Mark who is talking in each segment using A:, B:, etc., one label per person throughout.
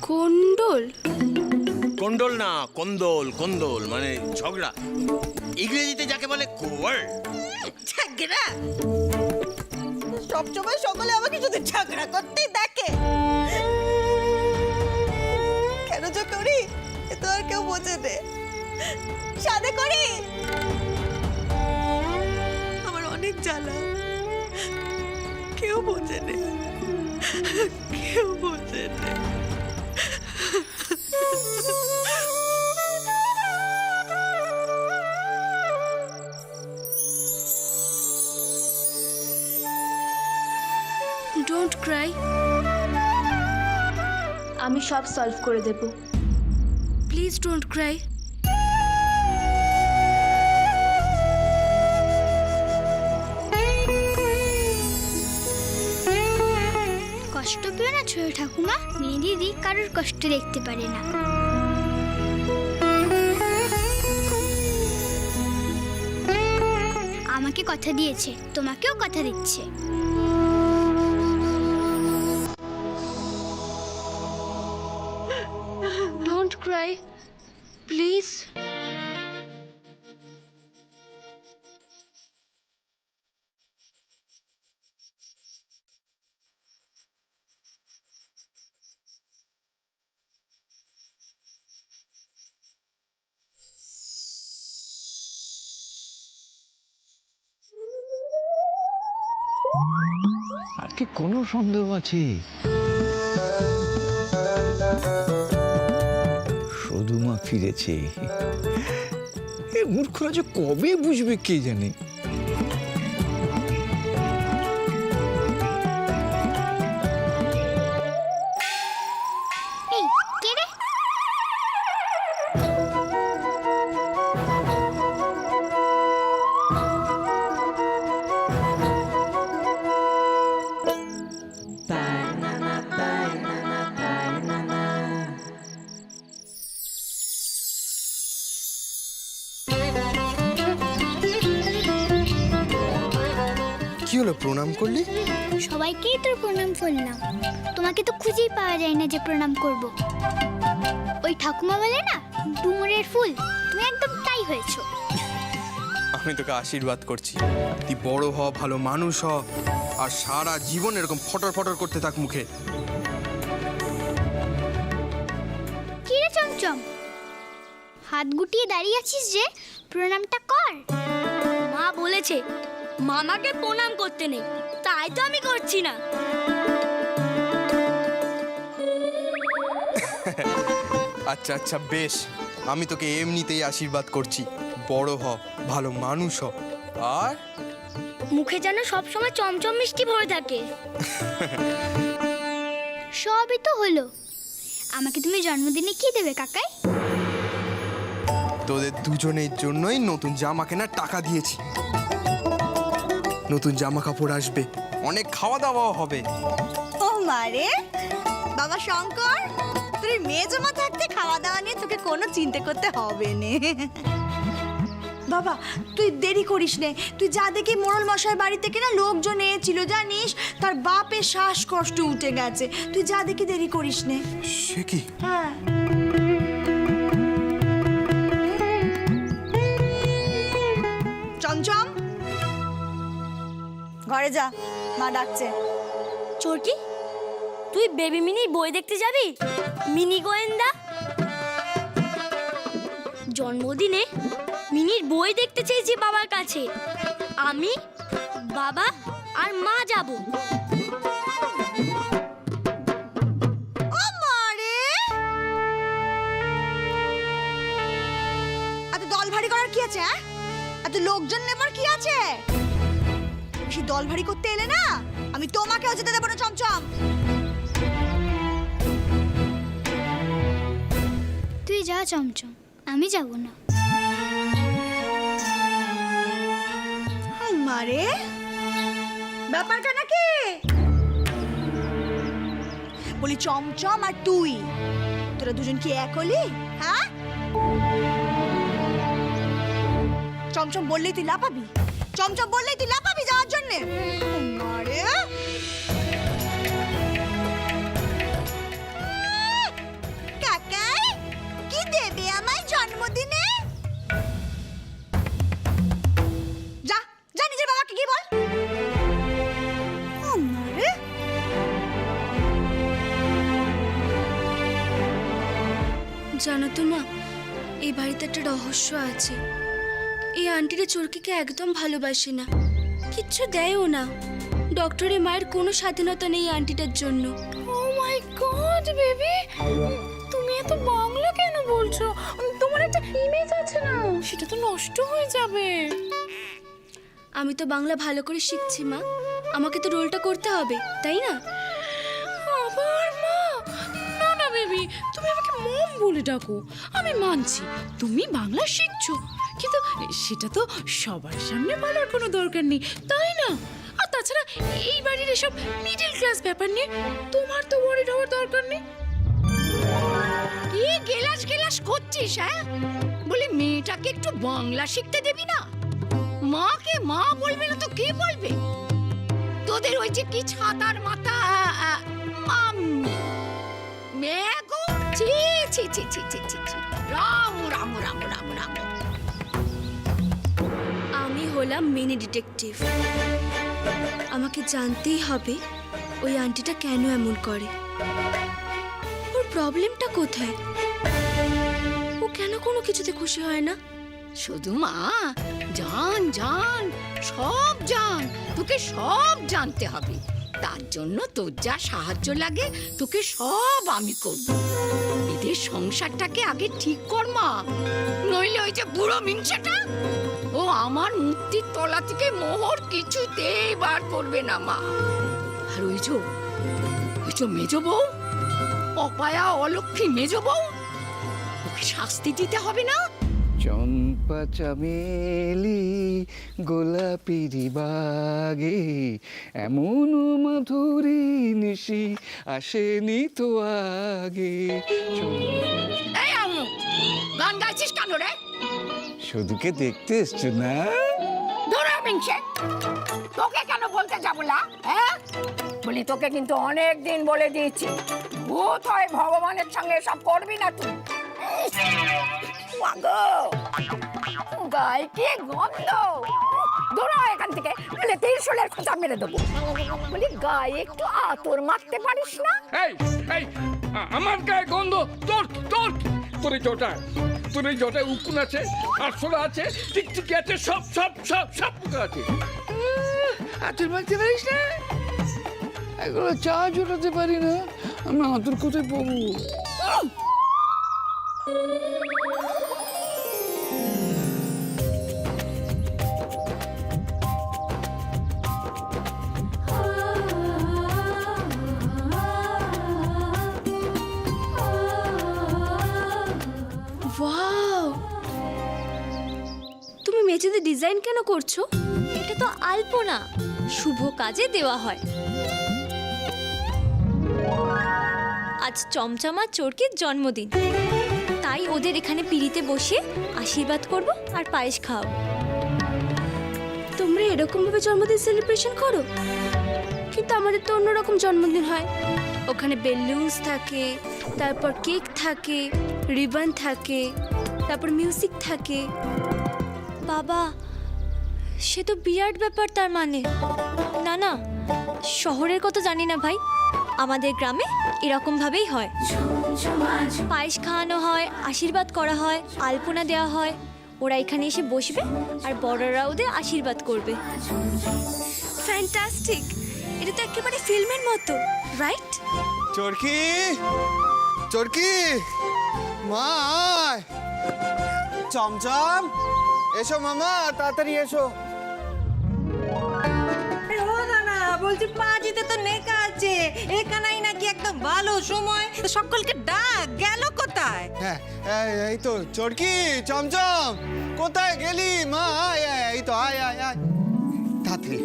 A: কোন্ডল?
B: কোন্ডল না, কন্দল। কন্দল মানে ঝগড়া, ইংরেজিতে যাকে বলে কোয়ার্ড।
C: ঝগড়া? সবসময় সকলে আমাকে শুধু ঝগড়া করতেই দেখে। কেন যে করি এ তো আর কেউ বোঝে নে। সাধে করি আমার অনেক জ্বালা, কেউ বোঝে নে, কেউ বোঝে নে।
A: ডোন্ট ক্রাই,
D: আমি সব সলভ করে দেব।
A: Please don't Cry.
E: কষ্ট পেও না ছোট ঠাকুমা, মিনি দিদি কারোর কষ্ট দেখতে পারে না। আমাকে কথা দিয়েছে, তোমাকেও কথা দিচ্ছে।
A: Don't Cry please.
F: আর কি কোনো সন্দেহ আছে? সদুমা ফিরেছে। এ মূর্খরা যে কবে বুঝবে কে জানে।
E: এই কে রে?
G: কি হলো, প্রণাম করলি?
E: সবাইকেই তোর প্রণাম করলাম, তোমাকে তো খুঁজেই পাওয়া যায় না যে প্রণাম করব। ওই ঠাকুমা বলে না ডুমুরের ফুল, তুমি একদম তাই হয়েছো।
G: আমি তোকে আশীর্বাদ করছি, তুই বড় হ, ভালো মানুষ হ, আর সারা জীবন এরকম ফটর ফটর করতে থাক মুখে।
E: কি রে চমচম, হাত গুটিয়ে দাঁড়িয়ে আছিস যে, প্রণামটা কর।
D: মা বলেছে মামাকে প্রণাম করতে নেই, তাই তো আমি করছি না।
G: আচ্ছা আচ্ছা বেশ, আমি তোকে এমনিতেই আশীর্বাদ করছি, বড় হ, ভালো মানুষ হ, আর
D: মুখে যেন সবসময় চমচম মিষ্টি ভরে থাকে।
E: সবই তো হলো, আমাকে তুমি জন্মদিনে কি দেবে কাকাই?
G: তোদের দুজনের জন্যই নতুন জামা কেনার টাকা দিয়েছি। নতুন জামা কাপড় আসবে, অনেক খাওয়া দাওয়াও হবে।
C: ও মারে বাবা শঙ্কর, তুই মেয়ে জমা থাকতে খাওয়া দাওয়া নিয়ে তোকে কোনো চিন্তা করতে হবে না। বাবা তুই দেরি করিস নে, তুই যা দেখি মোড়ল মশাই বাড়ি থেকে না লোকজন এসেছিল জানিস, তার বাপের শ্বাসকষ্ট উঠে গেছে, তুই যা দেখি দেরি করিস নে।
G: সে কি?
C: হ্যাঁ চমচম ঘরে যা, মা ডাকছে।
D: চটি, তুই বেবি মিনির বই দেখতে যাবি? মিনি গোয়েন্দা জন্মদিনে মিনির বই দেখতে চেয়েছি বাবার কাছে। আমি, বাবা আর মা যাব।
C: ও মারে, এত দল ভারী করার কি আছে? এত লোকজন নেবার কি আছে? বেশি দল ভারী করতে এলে না আমি তোমাকেও যেতে দেবো না চমচম।
E: তুই যা চমচম, আমি যাব না।
C: মারে ব্যাপারটা নাকি বলি, চমচম আর তুই তোরা দুজন কি এক হলি? হ্যাঁ, চমচম বললেই তুই লাপাবি, চমচম বললেই তুই লাপাবি যাওয়ার জন্যে। মারে
A: জানো তো মা, এই বাড়িতে একটা রহস্য আছে। এই আন্টিরা চোরকিকে একদম ভালোবাসে না, কিচ্ছু দেয়ও না। ডক্টরের মায়ের কোনো স্বাধীনতা নেই এই আন্টিটার জন্য।
H: ও মাই গড বেবি, তুমি এত বাংলা কেন বলছো? তোমার একটা ইমেজ আছে না, সেটা তো নষ্ট হয়ে যাবে।
A: আমি তো বাংলা ভালো করে শিখছি মা, আমাকে তো রোলটা করতে হবে, তাই না?
H: আবার মা? না না বেবি, তুমি আমাকে মম বলে ডাকো। আমি মানছি তুমি বাংলা শিখছো, কিন্তু সেটা তো সবার সামনে বলার কোনো দরকার নেই, তাই না? আর তাছাড়া এই বাড়ির এসব মিডল ক্লাস ব্যাপার নিয়ে তোমার তো ওয়ারিড হওয়ার দরকার নেই।
I: কি গেলাস গেলাস করছিস? হ্যাঁ, বলি মেয়েটাকে একটু বাংলা শিখতে দেবি না? মাকে মা বলবে না তো কে বলবে? তোদের ওই যে কি ছাতার মাথা মাম্মি মেঘো, ছি ছি ছি ছি ছি ছি ছি, রাম রাম রাম রাম রাম।
A: আমি হলাম মিনি ডিটেকটিভ, আমাকে জানতেই হবে ওই আন্টিটা কেন এমন করে, ওর প্রবলেমটা কোথায়, ও কেন কোনো কিছুতে খুশি হয় না।
I: শুধু মা জান জান, সব জান, তোকে সব জানতে হবে। তার জন্য তোর যা সাহায্য লাগে তোকে সব আমি করব। এদের সংসারটাকে আগে ঠিক কর মা, নইলে ওই যে বুড়ো মিংসাটা ও আমার মূর্তির তলা থেকে মোহর কিছুতেই বার করবে না মা। আর ওই যে মেজ বউ, অপায়া অলক্ষী মেজ বউ, ওকে শাস্তি দিতে হবে না?
F: চম্পা চামেলি গোলাপিরি বাগে এমন মাধুরী নিশি আসেনি তো আগে।
I: এই আমু, গান গাইছিস কেন রে?
F: শুধুকে দেখতে এসছো না?
I: ধরে মিংসে, তোকে কেন বলতে যাবো না? হ্যাঁ, বলি তোকে কিন্তু অনেক দিন বলে দিয়েছি, ভূত হয় ভগবানের সঙ্গে সব করবি না তুই। মাগো, গায়ে কি গন্ধ! দৌড়া এখান থেকে, নাহলে ত্রিশূলের খোঁচা মেরে দেবো। বলি গায়ে একটু আতর মারতে পারিস না?
J: এই এই আমার গায়ে গন্ধ, তোর তোর তোর এই জটায়, তোর এই জটায় উকুন আছে, আরশোলা আছে, টিকটিকি আছে, সব সব সব সব পোকা আছে।
F: আতর মারতে পারিস না? এগুলো চা জোটাতে পারি না, আমি আতর কোথায় পাবো?
A: ওয়াও, তুমি মেঝেতে ডিজাইন কেন করছো?
D: এটা তো আলপনা, শুভ কাজে দেওয়া হয়। আজ চমচমা চোরকির জন্মদিন, তাই ওদের এখানে পিড়িতে বসে আশীর্বাদ করব আর পায়েস খাওয়াবো।
A: তোমরা এরকম ভাবে জন্মদিন সেলিব্রেশন করো, কিন্তু আমাদের তো অন্যরকম জন্মদিন হয়। ওখানে বেলুনস থাকে, তারপর কেক থাকে, রিবন থাকে, তারপর মিউজিক থাকে।
D: বাবা, সে তো বিরাট ব্যাপার। তার মানে না না, শহরের কথা জানি না ভাই, আমাদের গ্রামে এরকম ভাবেই হয়। পায়েস খাওয়ানো হয়, আশীর্বাদ করা হয়, আলপনা দেওয়া হয়। ওরা এখানে এসে বসবে আর বড়রা ওদের আশীর্বাদ করবে।
A: ফ্যান্টাস্টিক, এটা তো একেবারে ফিল্মের মতো, রাইট?
G: চরকি, চরকি, মা আয়। চমচম, এসো মামা, তাড়াতাড়ি এসো।
C: বলছি পাঁচিতে তো নেকা আছে, এখানেই নাকি একদম ভালো সময়, তো সকলকে ডাক, গেল কোথায়?
G: হ্যাঁ, এই তো চরকি, চমচম, কোথায় গেলি মা? আয় আয়, এই তো আয় আয় আয়, তাড়াতাড়ি।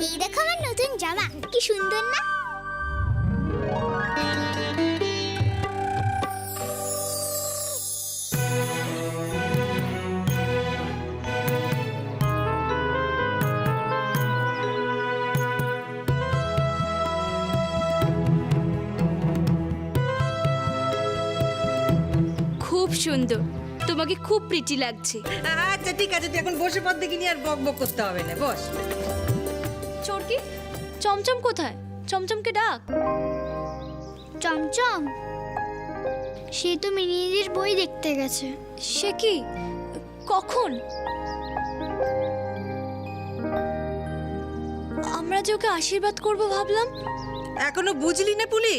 E: এই দেখো আমার নতুন জামা, কি সুন্দর না?
A: খুব সুন্দর, তোমাকে খুব প্রিটি লাগছে।
C: আচ্ছা ঠিক আছে, তুই এখন বসে পর দেখিনি, আর বক বক করতে হবে না, বস।
D: চোরকি, চমচম কোথায়? চমচমকে ডাক।
E: চমচম, সে তো মিনিদির বই দেখতে গেছে।
D: সে কি? কখন? আমরা যে ওকে আশীর্বাদ করব ভাবলাম।
K: এখনো বুঝলি না পুলি?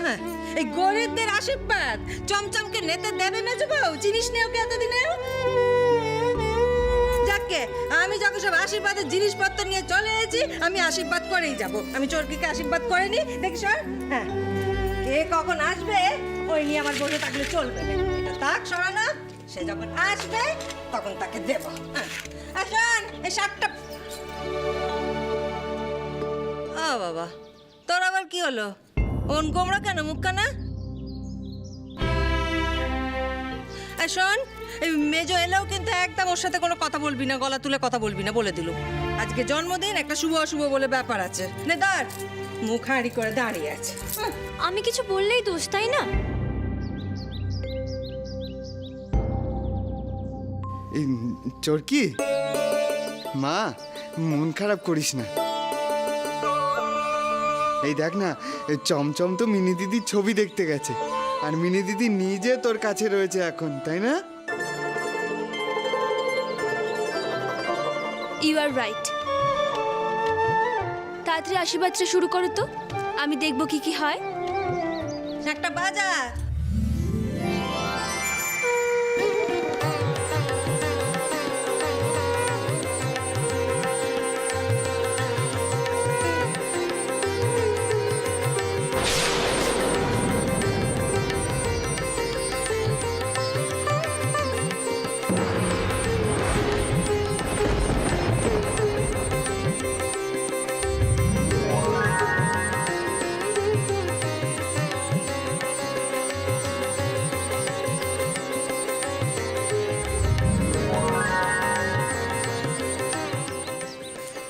K: হ্যাঁ, এই গরিবদের আশীর্বাদ চমচমকে নেতে দেবে মেজো বউ, চিনিস নে ওকে এতদিনে? যাকে আমি যখন সব আশীর্বাদের জিনিসপত্র নিয়ে চলে এসেছি, আমি আশীর্বাদ করেই যাব। আমি চোরকিকে আশীর্বাদ করিনি, দেখিস? হ্যাঁ, কে কখন আসবে ওই নিয়ে আমার বসে থাকলে চলবে না। এটা তাক সরানো, সে যখন আসবে তখন তাকে দেব। হ্যাঁ, আসুন এই শার্টটা। ও বাবা, তোর আবার কি হলো? ওন গোমরা কেন, মুখখানা? শোন, এই মেজো এলেও কিন্তু একদম ওর সাথে কোনো কথা বলবি না, গলা তুলে কথা বলবি না, বলে দিল। আজকে জন্মদিন, একটা শুভ অশুভ বলে ব্যাপার আছে। নে দাঁড়, মুখ হাঁড়ি করে দাঁড়িয়ে আছে।
D: আমি কিছু বললেই দোষ, তাই না?
L: এই চোরকি, মা মন খারাপ করিস না। এই দেখ না, এই চমচম তো মিনি দিদির ছবি দেখতে গেছে, আর মিনি দিদি নিজে তোর কাছে রয়েছে এখন, তাই না?
A: You are right. তাড়াতাড়ি আশীর্বাদটা শুরু করো তো, আমি দেখবো কি কি হয়।
K: একটা বাজা।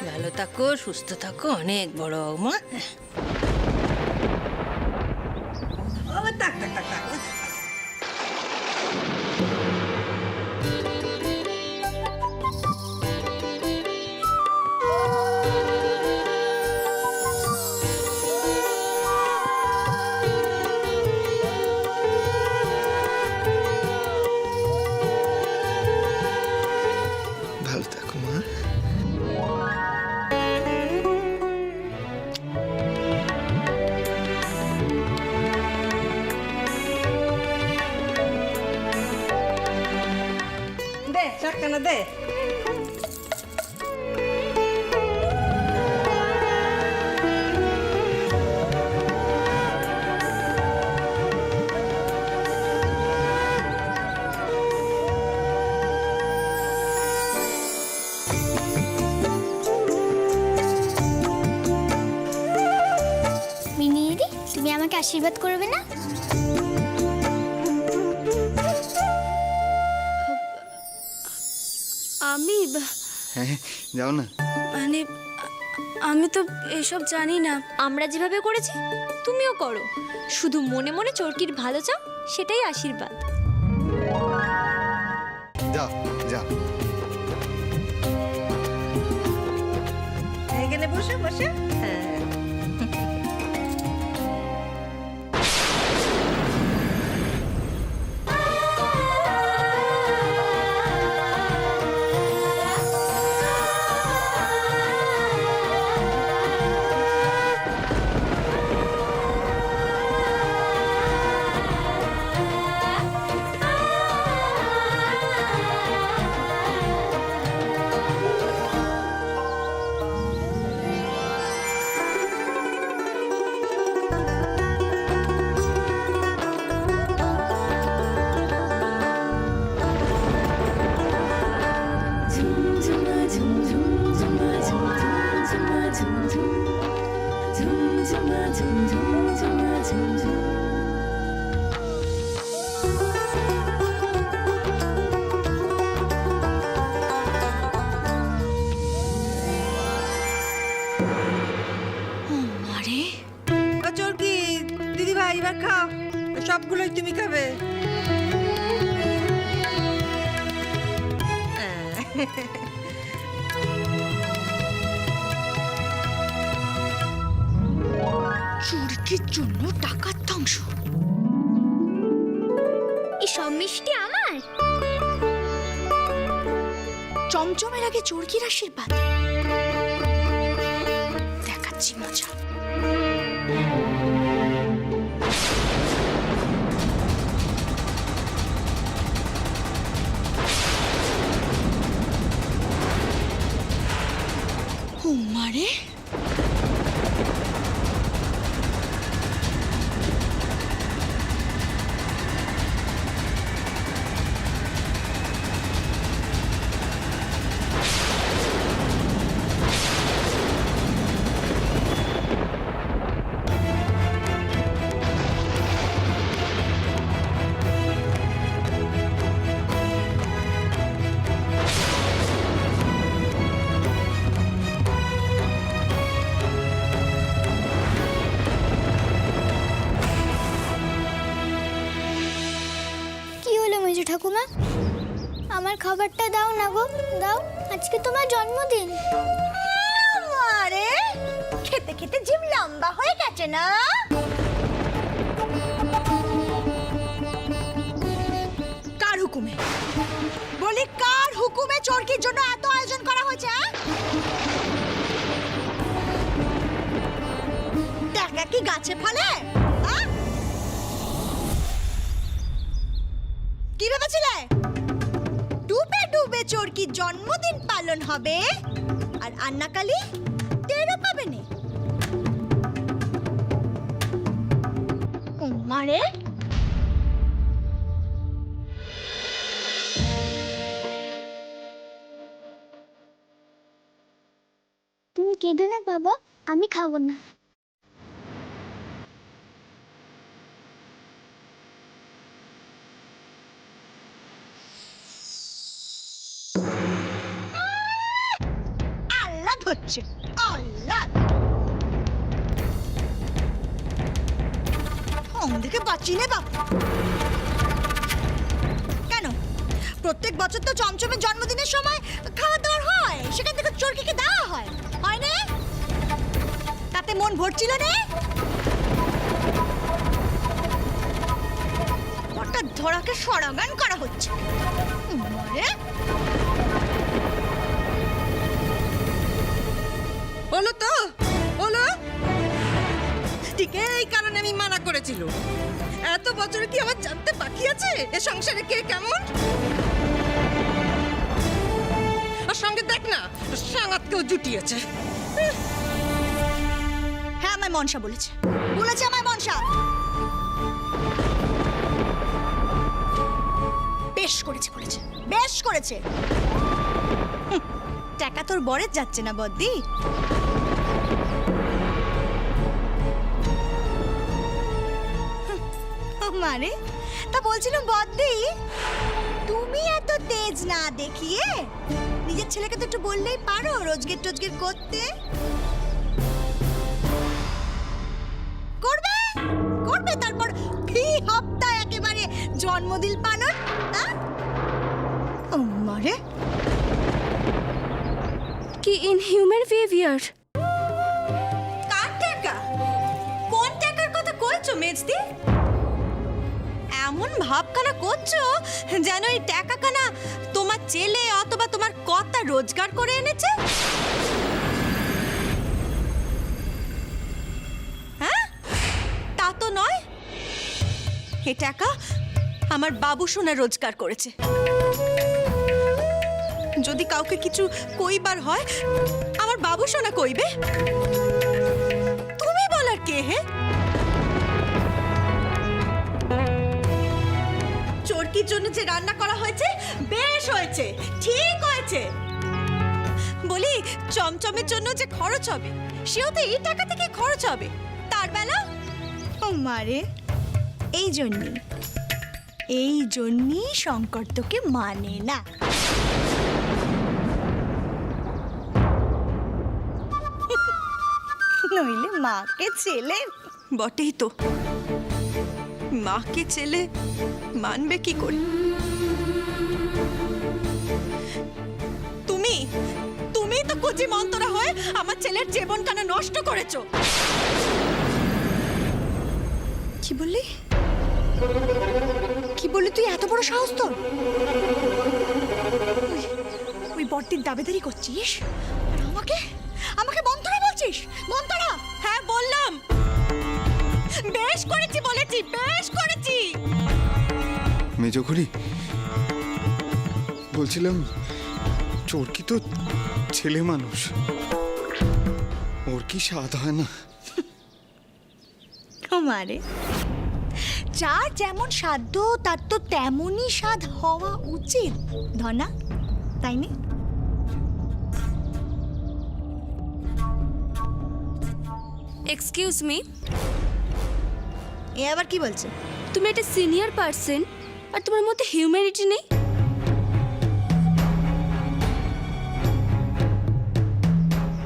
K: ভালো থাকো, সুস্থ থাকো, অনেক বড় হও মা। তাক তাক তাক তাক।
L: ভালো থাকো মা।
K: দে শাকখানা দে।
E: মিনিদি, তুমি আমাকে আশীর্বাদ করবে না?
A: আমি
L: হ্যাঁ, যাও না।
A: মানে আমি তো এসব জানি না।
D: আমরা যেভাবে করেছি তুমিও করো, শুধু মনে মনে চরকির ভালো চাও, সেটাই আশীর্বাদ।
L: যা যা।
K: এখানে বসে বসে। হ্যাঁ, চোরকি দিদি ভাই এবার খাও, সবগুলোই তুমি খাবে।
I: চুরকির জন্য টাকার ধ্বংস।
C: চমচমের আগে চরকির আশীর্বাদ। দেখাচ্ছি মজা। মারে
E: কি হলো মেজো ঠাকুমা? আমার খাবারটা দাও না গো, দাও, আজকে তোমার জন্মদিন।
C: আরে খেতে খেতে জিভ লম্বা হয়ে গেছে না? কার হুকুমে বলি, কার হুকুমে চরকির জন্য এত আয়োজন করা হয়েছে? টাকা কি গাছে ফলে? কি ভেবেছিলে ডুবে ডুবে চরকির জন্মদিন পালন হবে আর আন্নাকালি টেরও পাবে না? মারে
E: তুমি কেঁদো না বাবা, আমি খাবো না।
C: আল্লাহ হচ্ছে আল্লাহ। দেখে বাঁচি নে বাপ। কেন প্রত্যেক বছর তো চমচমের জন্মদিনের সময় খাওয়া দাওয়ার হয়, সেখান থেকে চরকিকে দেওয়া হয়, হয় না? তাতে মন ভরছিল না? হঠাৎ ধরাকে সরাগান করা হচ্ছে।
K: হলো তো হলো, ঠিক এই কারণে আমি মানা করেছিল। এত বছরে কি আমার জানতে বাকি আছে এ সংসারে কে কেমন? আর সঙ্গে দেখ না, সাঙ্গাতকেও জুটিয়েছে।
C: হ্যাঁ, আমায় মনসা বলেছে, বলেছে আমায় মনসা। বেশ করেছে, করেছে, বেশ করেছে। টাকা তোর বরের যাচ্ছে না বদ্দি? মানে তা বলছিল বদ্দি, তুমি এত তেজ না দেখিয়ে নিজের ছেলেকে তো একটু বললেই পারো রোজগের টোজগের করতে। করবে করবে, তারপর ফি হপ্তায় একেবারে জন্মদিন পালন। মারে
A: কি ইনহিউম্যান বিহেভিয়ার!
C: কার টাকা? কোন টাকার কথা কইছো মেজদি? এমন ভাবখানা করছো যেন এই টাকাখানা তোমার ছেলে অথবা তোমার কর্তা রোজগার করে এনেছে। হ্যাঁ, তা তো নয়। এ টাকা আমার বাবু সোনা রোজগার করেছে। যদি কাউকে কিছু কইবার হয়, আমার বাবু সোনা কইবে। তুমি বলার কে হে? চরকির জন্য যে রান্না করা হয়েছে বেশ হয়েছে, ঠিক হয়েছে। বলি চমচমের জন্য যে খরচ হবে সেও তো এই টাকা থেকে খরচ হবে। তার বেলা মারে এই জন্যই শঙ্কর তোকে মানে না। নইলে মাকে ছেলে বটেই তো, মাকে ছেলে মানবে কি করে? তুমি তুমি তো কুচি মন্তরা হয়ে আমার ছেলের জীবনখানা নষ্ট করেছো। কি বললি? কি বললি তুই? এত বড় সাহস তোর? ওই পর দিন দাবেদারি করছিস আর আমাকে আমাকে মন্ত্রণা বলছিস? মন্ত্রণা? হ্যাঁ বললাম, বেশ করেছি বলেছি, বেশ করেছি।
L: মেজখুড়ি, বলছিলাম চোরকি তো ছেলে মানুষ, ওর কি স্বাদ হয় না?
C: মারে, যার যেমন সাধ্য তার তো তেমনই স্বাদ হওয়া উচিত, ধনা, তাই না?
A: এক্সকিউজ মি,
C: এ আবার কি বলছে?
A: তুমি একটা সিনিয়র পার্সন আর তোমার মধ্যে হিউম্যানিটি নেই?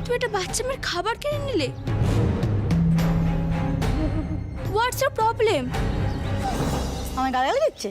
A: তুমি একটা বাচ্চা মেয়ের খাবার কিনে নিলে। What's your problem?
C: আমার গালাগালি দিচ্ছে?